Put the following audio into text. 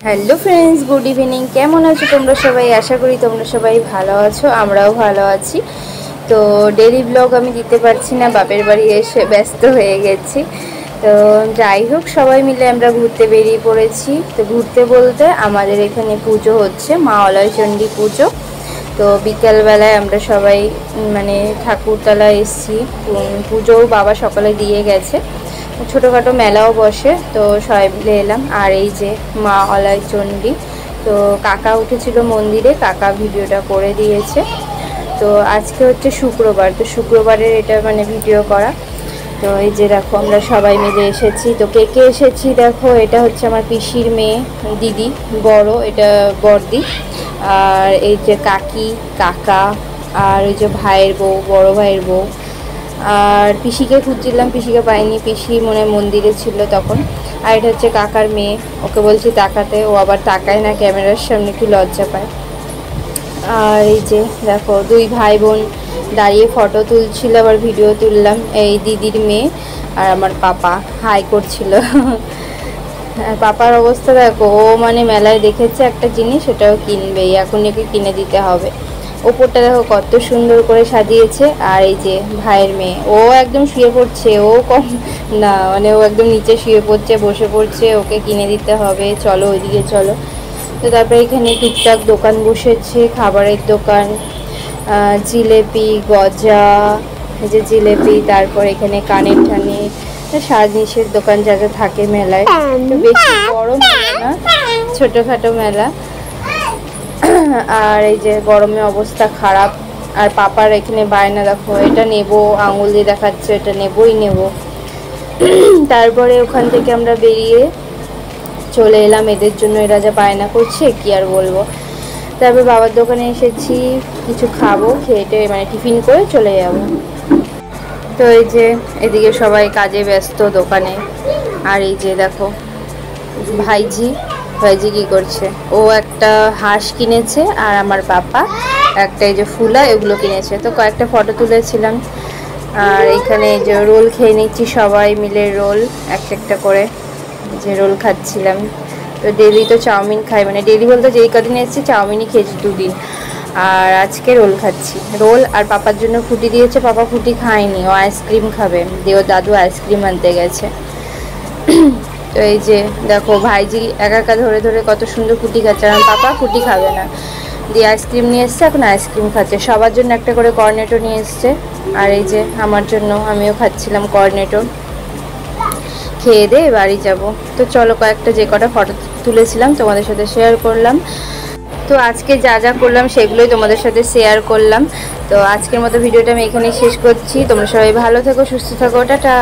Hello friends, good evening. কেমন আছো তোমরা সবাই? আশা করি তোমরা সবাই ভালো আছো, আমরাও ভালো আছি। তো ডেইলি ব্লগ আমি দিতে পারছি না, বাপের বাড়ি এসে ব্যস্ত হয়ে গেছি। তো যাই হোক, সবাই মিলে আমরা ঘুরতে বেরিয়ে পড়েছি। তো ঘুরতে বলতে আমাদের এখানে পুজো হচ্ছে, মা অলয় চণ্ডী পুজো। তো বিকেলবেলায় আমরা সবাই মানে ঠাকুরতলায় এসেছি। পুজোও বাবা সকালে দিয়ে গেছে, ছোটোখাটো মেলাও বসে, তো সবাই মিলে এলাম। আর এই যে মা অলয় চণ্ডী, তো কাকা উঠেছিল মন্দিরে, কাকা ভিডিওটা করে দিয়েছে। তো আজকে হচ্ছে শুক্রবার, তো শুক্রবারের এটা মানে ভিডিও করা। তো এই যে দেখো আমরা সবাই মিলে এসেছি। তো কে কে এসেছি দেখো, এটা হচ্ছে আমার পিসির মেয়ে দিদি, বড় এটা বড়দি, আর এই যে কাকি কাকা, আর ওই যে ভাইয়ের বউ, বড় ভাইয়ের বউ। আর পিসিকে খুঁজছিলাম, পিসিকে পাইনি, পিসি মনে মন্দিরে ছিল তখন। আর এটা হচ্ছে কাকার মেয়ে, ওকে বলছি তাকাতে, ও আবার তাকায় না, ক্যামেরার সামনে একটু লজ্জা পায়। আর এই যে দেখো দুই ভাই বোন দাঁড়িয়ে ফটো তুলছিল, আবার ভিডিও তুললাম। এই দিদির মেয়ে আর আমার পাপা হাই করছিল। আর পাপার অবস্থা দেখো, ও মানে মেলায় দেখেছে একটা জিনিস, ওটাও কিনবেই, এখন একে কিনে দিতে হবে। ওপরটা দেখো কত সুন্দর করে সাজিয়েছে। আর এই যে ভাইয়ের মেয়ে, ও একদম শুয়ে পড়ছে, ও কম না, মানে ও একদম নিচে শুয়ে পড়ছে, বসে পড়ছে, ওকে কিনে দিতে হবে, চলো ওইদিকে চলো। তো তারপরে এখানে টুকটাক দোকান বসেছে, খাবারের দোকান, জিলেপি, গজা, এই যে জিলেপি, তারপর এখানে কানের টানে সাজনিসের দোকান যা যা থাকে মেলায়। তো বেশি বড় মেলা না, ছোটোখাটো মেলা। আর এই যে গরমে অবস্থা খারাপ। আর পাপার এখানে বায়না দেখো, এটা নেব, আঙুল দিয়ে দেখাচ্ছে এটা নেবই নেব। তারপরে ওখান থেকে আমরা বেরিয়ে চলে এলাম এদের জন্য, এরা যা বায়না করছে কি আর বলবো। তারপর বাবার দোকানে এসেছি, কিছু খাবো, খেয়ে মানে টিফিন করে চলে যাব। তো এই যে এদিকে সবাই কাজে ব্যস্ত দোকানে। আর এই যে দেখো ভাইজি, ভাইজি কি করছে, ও একটা হাঁস কিনেছে, আর আমার পাপা একটা এই যে ফুলা এগুলো কিনেছে। তো কয়েকটা ফটো তুলেছিলাম। আর এখানে এই যে রোল খেয়ে নিচ্ছি, সবাই মিলে রোল একটা একটা করে যে রোল খাচ্ছিলাম। তো ডেলি তো চাউমিন খাই, মানে ডেলি বলতে যেই কদিন এসেছি চাউমিনই খেয়েছি দুদিন, আর আজকে রোল খাচ্ছি। রোল আর পাপার জন্য ফুটি দিয়েছে, পাপা ফুটি খায়নি, ও আইসক্রিম খাবে, দিয়ে ওর দাদু আইসক্রিম আনতে গেছে। তো এই যে দেখো ভাইজি একা একা ধরে ধরে কত সুন্দর ফুটি খাচ্ছে, আর পাপা ফুটি খাবে না, দিয়ে আইসক্রিম নিয়ে এসছে, এখন আইসক্রিম খাচ্ছে। সবার জন্য একটা করে কর্নেটো নিয়ে এসছে, আর এই যে আমার জন্য আমিও খাচ্ছিলাম কর্নেটো। খেয়ে দিয়ে বাড়ি যাব। তো চলো কয়েকটা যে কটা ফটো তুলেছিলাম তোমাদের সাথে শেয়ার করলাম। তো আজকে যা যা করলাম সেগুলোই তোমাদের সাথে শেয়ার করলাম। তো আজকের মতো ভিডিওটা আমি এখানেই শেষ করছি। তোমরা সবাই ভালো থেকো, সুস্থ থাকো, টাটা।